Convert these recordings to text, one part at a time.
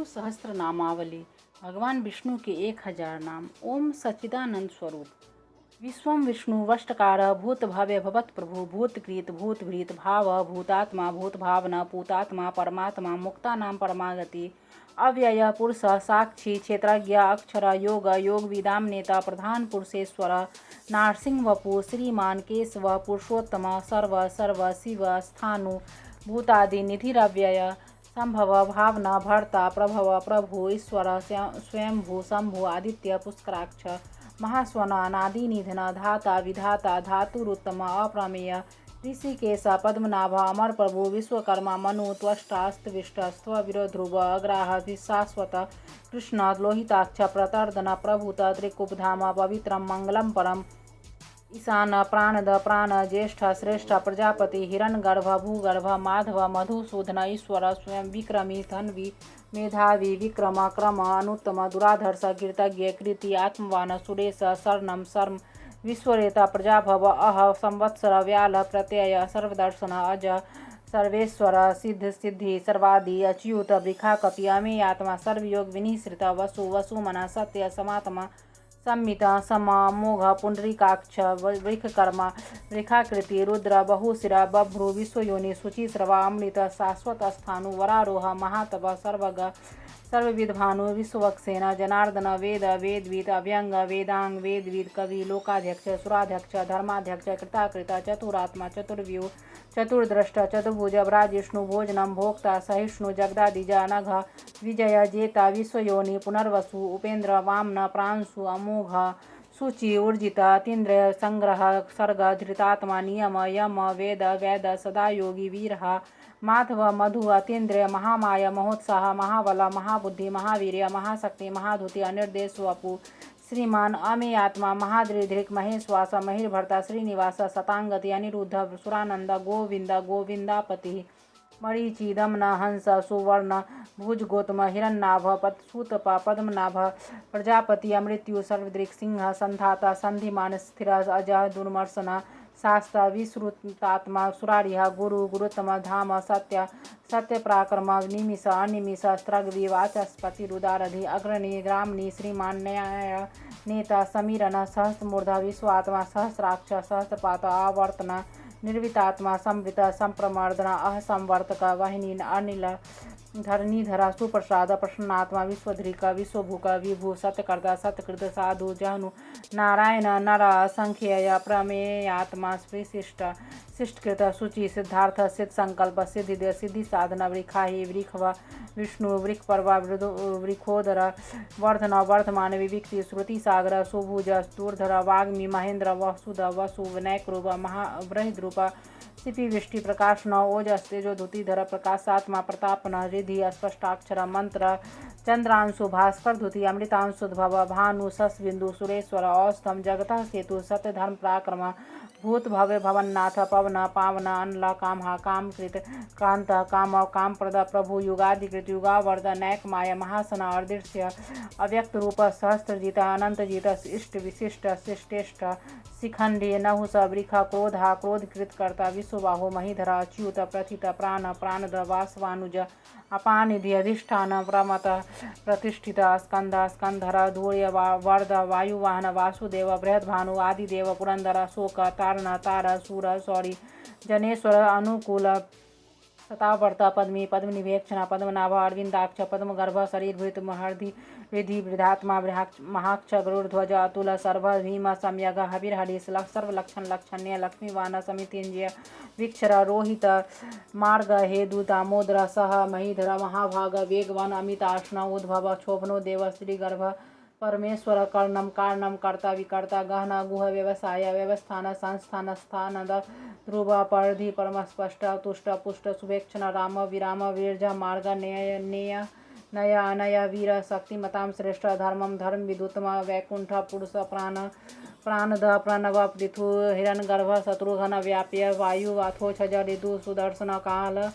सहस्त्र नामावली। भगवान विष्णु के 1000 नाम। ओम सच्चिदानंद स्वरूप। विश्वम विष्णु वष्टकार भूत भव्य भवत प्रभु भूतकृत भूतभृत भाव भूतात्मा भूत भावना पूतात्मा परमात्मा मुक्ता नाम परमागति अव्यय पुरुष साक्षी क्षेत्रज्ञ अक्षर योग योग विदाम नेता प्रधान पुरुषेश्वर नारसिंह वपु श्रीमान केशव पुरुषोत्तम सर्व सर्व शिव स्थानु भूतादि निधिरव्यय संभव भावना भर्ता प्रभव प्रभु ईश्वर स्वयंभू शंभु आदित्य पुष्कराक्ष महास्वन अनादि निधन धाता विधाता धातुरुत्तम अप्रमेय ऋषिकेश पद्मनाभ अमर प्रभु विश्वकर्मा मनु त्वष्टास्तविष्ट स्व ध्रुव अग्राह शाश्वत कृष्ण लोहिताक्ष प्रतर्दन प्रभुत त्रिकुबधाम पवित्रम मंगलम परम ईशान प्राणद प्राण ज्येष्ठ श्रेष्ठ प्रजापति हिरण्यगर्भ भूगर्भ माधव मधुसूदन ईश्वर स्वयं विक्रमी धन्वी मेधावी विक्रम क्रम अनुत्तम दुराधर्ष कीर्तज्ञ कृति आत्मवान सुरेश शरणम शर्म विश्वरेता प्रजाभव अह संवत्सर व्याल प्रत्यय सर्वदर्शन अज सर्वेश्वर सिद्ध सिद्धि सर्वादि अच्युत वृखा कपि अमेय आत्मा सर्वयोग विनिश्रित वसु वसुमना सत्य समात्मा संमिता समा मोघ पुंडरीकाक्ष वृखकर्मा वृखाकृति रुद्र बहुशिरा बभ्रु विश्वयोनि शुचिस्रवा अमृत शाश्वत स्थानु वरारोह महातप सर्वग सर्वविद्भानु विश्ववक्सेन जनार्दन वेद वेदविद अव्यंग वेदांग वेदविद कवि लोकाध्यक्ष सुराध्यक्ष धर्माध्यक्ष कृताकृत चतुरात्मा चतुर्व्यूह चतुर्द्रष्ट चतुर्भुज ब्राजिष्णु भोजनम भोक्ता सहिष्णु जगदादिज अनघ विजय जेता विश्वयोनि पुनर्वसु उपेन्द्र वामन प्रांशु अमोघ सूचि ऊर्जित अतीन्द्र संग्रह सर्ग धृतात्मा नियम यम वेद वैद सदा योगी वीर माधव मधु अतीन्द्र महामाय महोत्साह महाबल महाबुद्धि महावीर्य महाशक्ति महाधुति अनिर्देश वपु श्रीमान अमेयात्मा महाद्रिधृक महेश्वास महिर्भर्ता श्रीनिवास शतांगति अनिरुद्ध सुरानंद गोविंद गोविंदापति मरीचि दमन हंस सुवर्ण भुज गौतम हिरण्नाभ सूतप पद्मनाभ प्रजापति अमृत्यु सर्वदृक् सिंह संधाता संधिमान स्थिर अज दुर्मर्शन शास्त्र विश्रुतात्मा सुरारिह गुरु गुरुतम धाम सत्य सत्य पराक्रम निमिष अनिमिष स्त्रग्वी वाचस्पति रुदारधि अग्रणी ग्रामणी श्रीमान न्याय नेता समीरन सहस्रमूर्ध विश्वात्मा सहस्राक्ष सहस्रपात आवर्तन निर्वितात्मा संवृत संप्रमर्दन अहसंवर्तक वाहिनी अनिल धरणीधर सुप्रसाद प्रसन्नात्मा विश्वधृक विश्वभूक विभु सत्यकर्ता सत्यकृत साधु जहनु नारायण नर असंख्यय प्रमेयात्मा विशिष्ट शिष्टकृत शुचि सिद्धार्थ सिद्ध संकल्प सिद्धि सिद्धि साधन वृखाहि वृखव विष्णु वृखपर्वा वृखोदर वर्धन वर्धमान विविक्ति श्रुति सागर सुभुज दूरधर वाग्मी महेंद्र वसुद वसु विनायकरूप महाबृहद्रूप सिपि वृष्टि प्रकाशन ओजस तेजो धुतिधर प्रकाशात्मा प्रतापन रिधि अस्पष्टाक्षर मंत्र चंद्रांशु भास्कर धुति अमृतांशुद्भव भानु सस्बिंदु सुरेश्वर औस्तम जगतः सेतु सत्य धर्म पराक्रम भूत भव्य भवन्नाथ पवन पावन अनल कामहा कामकृत कांत काम कामप्रद प्रभु युगादिकृत युगावर्द नैक माय महासन अर्दृश्य अव्यक्त रूप सहस्त्रजित अनंतजित इष्ट विशिष्ट शिष्टेष्ट शिखंडी नहुस वृख क्रोधा क्रोधकृत कर्ता विश्वबाहु महीधर अच्युत प्रथित प्राण प्राणद वासवानुज अपानिधि अधिष्ठान प्रमत प्रतिष्ठित स्कंद स्कंधर धूर्य वर्द वायुवाहन वासुदेव बृहद्भानु आदिदेव पुरंदर शोक तारण तार सूर सौरी जनेश्वर अनुकूल शतावर्त पद्मी पद्मनिवेक्षण पद्मनाभ अरविंदाक्ष पद्मगर्भ शरीरभृत महर्धि विधि वृद्धात्मा महाक्ष गरुड़ध्वज अतुल सर्व भीम सम्यग हविर्हरि सर्वलक्षण लक्षण्य लक्ष्मीवान समितिंजय विक्षर रोहित मार्ग हेदु दामोदर सह महीधर महाभाग वेगवान अमिताश्न उद्भव क्षोभनो देव श्रीगर्भ परमेश्वर कर्णम कारणम कर्ता विकर्ता गहना गुह व्यवसाय व्यवस्थान संस्थान स्थानद ध्रुव परधि परमस्पष्ट तुष्ट पुष्ट शुभेक्षण राम विराम वीरज मार्ग नेय नेय नय अनय वीर शक्तिमतां श्रेष्ठ धर्मम धर्म विदुतम वैकुंठ पुरुष प्राण प्राणद प्रणव पृथु हिरण्यगर्भ शत्रुघ्न व्याप्य वायु अथोक्षज ऋतु सुदर्शन काल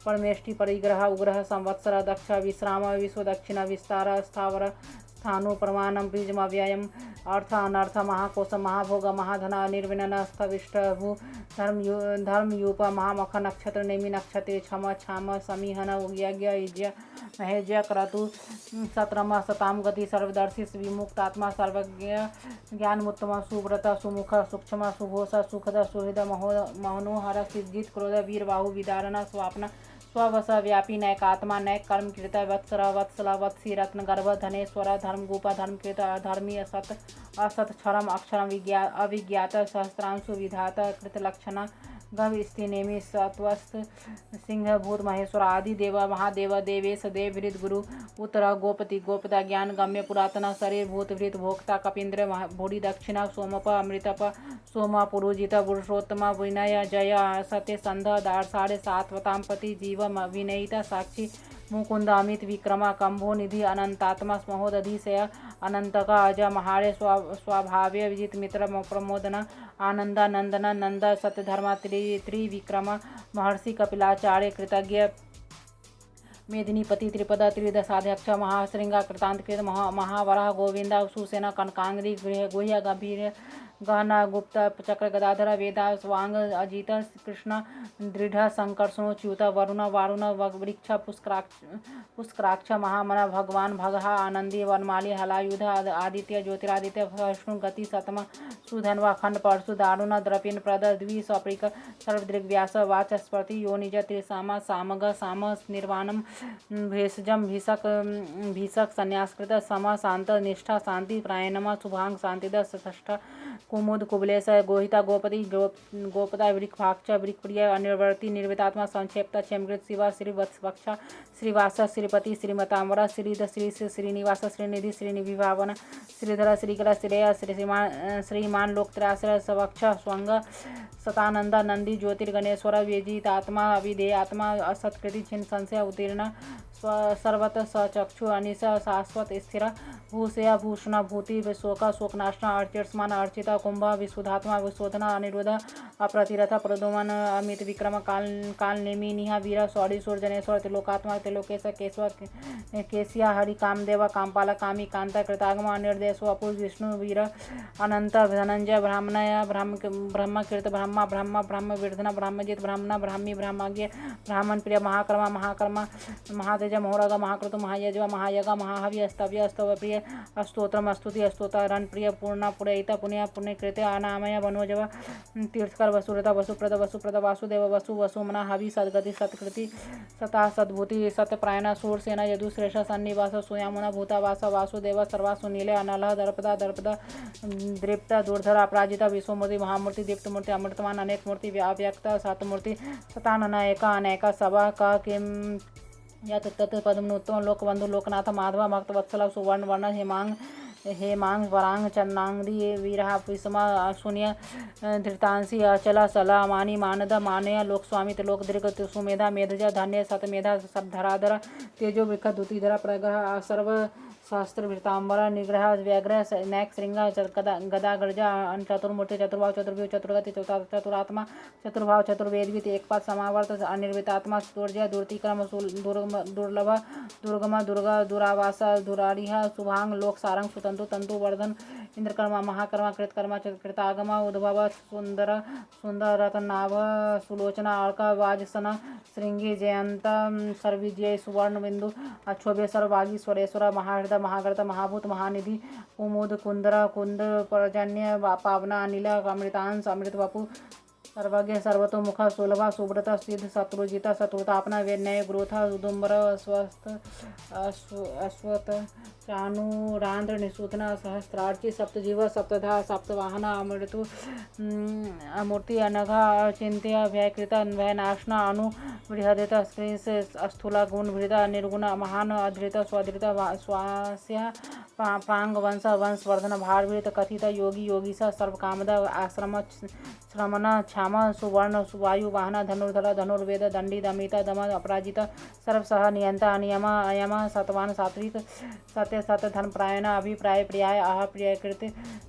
परमेष्टि परिग्रह उग्रह संवत्सर दक्ष विश्राम विश्वदक्षिण विस्तार स्थावर स्थानु प्रमाणम बीजमव्ययम अर्थ अनर्थ महाकोश महाभोग महाधन निर्विनन स्थविष्ट भू धर्मयूप महामख नक्षत्र नेमि नक्षत्रे क्षम क्षाम समीहन यज्ञ महेज्य क्रतु सतरम सताम गति सर्वदर्शी विमुक्तात्मा सर्वज्ञ ज्ञानमुत्तम सुव्रत सुमुख सूक्ष्म सुघोष सुखद सुहृद मनोहर सिद्धित क्रोध वीर बाहु विदारण स्वाप्न स्ववश व्यापी नैकात्मा नैक कर्म कृत वत्सर वत्सल वत्सी रत्न गर्भ धनेश्वर धर्म गोप धर्म कृत अधर्मी असत असत क्षरम अक्षरम अविज्ञात सहस्रांशु विधात कृतलक्षण गव स्थिति नेमि सत्वस्त सिंह भूत महेश्वर आदि देव महादेव देवेश देव हृद गुरु उत्तर गोपति गोपता ज्ञान गम्य पुरातन शरीर भूत भृत भोक्ता कपींद्र भूरि दक्षिणा सोमप अमृतप सोम पुरोजित पुरुषोत्तम विनय जय सत्य संध दार्षाढ़ सात्वताम पति जीव विनयिता साक्षी मुकुंद अमित विक्रमा कंभो निधि अनंतात्मा महोदधिशय अनंतका अज महारे स्वाभाव्य विजित मित्र प्रमोदन आनंदानंदन नंद सत्यधर्मा त्रिविक्रम महर्षि कपिलाचार्य कृतज्ञ मेदिनीपति त्रिपद त्रिदशाध्यक्ष महाश्रृंगा कृतांतकृत महावराह गोविंद सुसेना कनकांग्री गुह्य गंभीर गहना गुप्त चक्र गदाधर वेदा स्वांग अजित कृष्ण दृढ़ संकर्षणो च्युत वरुण वारुण वृक्ष पुष्कराक्ष महामन भगवान भगहा आनंदी वनमाली हलायुध आदित्य ज्योतिरादित्य विष्णु गति सतम सुधन्वा खंड परशु दारुण द्रपिन प्रद द्वि सप्रिक सर्वदृग्व्यास वाचस्पति योनिज त्रिसामा सामग साम निर्वाणम भेषजम भीषक संन्यासकृत सम शांत निष्ठा शांति प्रायणम शुभांग शांतिद षष्ठ कुमुद कुबलेश गोहिता गोपति गोपता वृक्षाक्ष वृक्षप्रिय अनिर्वर्ती निर्वितात्मा संक्षेप्त क्षेमकृत शिवा श्रीवत्सवक्षा श्रीवास श्रीपति श्रीमतांबर श्रीध श्री श्रीनिवास श्रीनिधि श्रीनिभिभावन श्रीधर श्रीकर श्रेय श्रीमान लोकत्राश्रय सवक्ष स्वंग सतानंद नंदी ज्योतिर्गणेश्वर वेजितात्मा अविधेयात्मा असत्कृति छिन्न संशय उत्तीर्ण सर्वत सचक्षु अनिश शाश्वत स्थिर भूषया भूषण भूति शोक शोकनाशना अर्चिस्मान अर्चिता कुंभ विशुद्धात्मा विशोधना अनिरुद्ध अप्रतिरथ प्रदुमन अमित विक्रम काल नेमि निहा वीर सौड़ी सूर्जनेश्वर त्रिलोकात्मा त्रिलोकेश केशव केशिया हरि कामदेव कामपाल कामी कांता कृतागम अनिर्देशो अपूर्व विष्णु वीर अनंत धनंजय ब्राह्मणय ब्रह्मकीर्त ब्रह्मा ब्रह्म ब्रह्म विर्धन ब्रह्मजित ब्राह्मण ब्राह्मी ब्रह्मज्ञ ब्राह्मण प्रिय महाकर्मा महाकर्मा महातेज मोहरग महाकृतु महायज महायग महाहवि अस्तव्य स्तव प्रिय अस्तोत्रम स्तुति अस्तोतरण प्रिय पूर्ण पुरयिता पुण्य पुण्यकृत अनामय मनोजव तीर्थकर वसुरता वसुप्रद वसुप्रद वासुदेव वसु वसुमना हवि सद्गति सत्कृति सता सद्भूति सत्यप्रायण सूरसेना यदुश्रेष्ठ सन्निवास सुयामुना भूतावास वासुदेव सर्वासु नीले अनलह दर्पदा दर्पद दृप्त दुर्धर अपराजिता विश्वमूर्ति महामूर्ति दीप्तमूर्ति अमृतमान अनेक मूर्ति व्याव्यक्त सतमूर्ति सतानन एक अनेक सभा का किम यत तत् पद्मनोत्तम लोकबंधु लोकनाथ माधव भक्त वत्सल सुवर्ण वर्ण हेमांग वरांग चन्नांगी वीरहा विषमा शून्य धृतांसी अचल सला मानी मानद मानय लोकस्वामी लोक दीर्घ सुमेधा मेधज धन्य सतमेधा सद्धराधर तेजो वृक्ष द्युतिधर प्रग्रह सर्व सहस्त्र वृतांबर निग्रह व्याघ्र नैक श्रृंग गदा गर्जा चतुर्मूर्ति चतुर्भाव चतुर्व्यूह चतुर्गति चतुरात्मा चतुर्भाव चतुर्वेदवित एकपाद समावर्त अनिर्वितात्मा स्तोर्जय दुर्तिक्रम दुर्लभ दुर्गम दुर्गा दुरावास दुरारिह शुभांग लोक सारंग सुतंतु तंतु वर्धन इंद्रकर्मा महाकर्मा कृतकर्मा कृतागम उद्भव सुंदर सुंदर रतनाभ सुलोचना अर्क वाजसन श्रृंगी जयंत सर्विजय सुवर्ण बिंदु अक्षोभ्य सर्वागी स्वरेश्वर महाहृदय महाग्रत महाभूत महानिधि कुमुद कुंदर कुंद पर्जन्य पावना अनिल अमृतांश अमृत वपु सर्वज्ञ सर्वतोमुख सुलभा सुब्रत सिद्ध शत्रुजिता शत्रुतापना वेन्नय ग्रोथ उदुम्बर स्वस्थ अश्वत चाणुरांध्र निसूतना सहस्रार्ची सप्तजीव सप्तधा सप्तवाहन अमृतु मूर्ति अनघा चिंत्य व्यकृत भयनाशना अनु बृहदित स्थूला गुण भृत निर्गुण महान अधृत स्वधृत स्वास्य प्रांग वंश वंशवर्धन भारभृत कथित योगी योगीसा सर्वकामद आश्रम श्रमण क्षाम सुवर्ण सुवायु वाहन धनुर्धर धनुर्वेद दंडी दमिता दम अपराजित सर्वसह नियंता अनियम अयम सतवान सात्विक सत्य सत्य धर्मप्रायण अभिप्राय प्रियाय आह प्रियकृत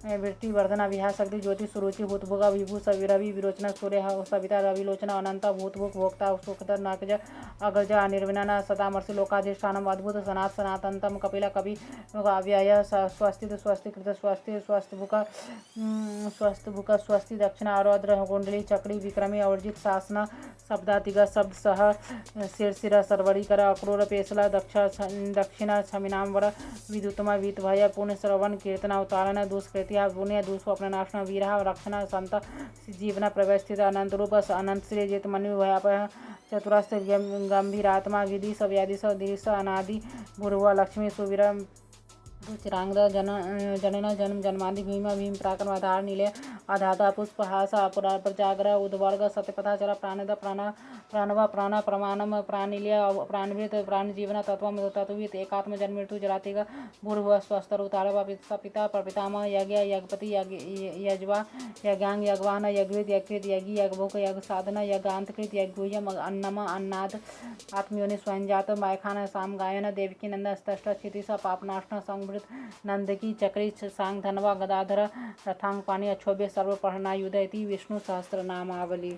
वृत्ति वर्धना विहा शक्ति ज्योति सुरुचि भूतभुग विभू रवि विरोचना सूर्य सविता रविलोचना अनंत भूतभुग भोक्ता सुखधर नाकज अग्रज अनिर्विना सदामर्षि लोकाधिष्ठानम अद्भुत सनातनतम कपिल कवि अव्यय स्वस्ति स्वस्तिकृत स्वस्ति स्वस्थभुक स्वस्ति दक्षिण आरोद्र कुंडली चक्री विक्रमी अवर्जित शासन शब्दातिग शब्द सह शीर्षिर सर्वरीकर अक्रूर पेशल दक्षिण छमिनाम्बर विद्युतम वीतभय पुण्य श्रवण कीर्तन अवतारण दुष्कृत्या पुण्य दुष्स्वप्ननाशन वीरः रक्षण संत जीवन प्रवस्थित अनंत रूप अनंत श्री जित मनु भयापह चतुरस्थ गंभीरात्मा विधि सव्यादिश दिश अनादि भूर्व लक्ष्मी सुवीर रुचिरांगद जनन जन्म जन्मादि भीम भीम पराक्रम आधार नीले आधाता पुष्पहास अपरा प्रजागर उद्वर्ग सत्यपथाचर प्राणद प्राणव प्राण प्रमाणम प्राणिल्य प्राणवृत प्राणजीवन तत्वम तत्वित एकात्म जन्म मृत्यु जरातिग भूर्भुव स्वस्थ उतारव पिता प्रपितामह यज्ञ यज्ञपति यज्वा यज्ञांग यज्ञवाहन यज्ञविद यज्ञकृत यज्ञ यज्ञभोग यज्ञ साधन यज्ञांतकृत यज्ञूयम अन्नम अन्नाद आत्मयोनि स्वयं जात मायखान साम गायन देवकी नंद स्तष्ट क्षितिश पापनाशन संभृत नंदकी चक्री सांग धनवा गदाधर रथांग पाणी अक्षोभ्य सर्व पढ़नायुध इति विष्णु सहस्रनामावली।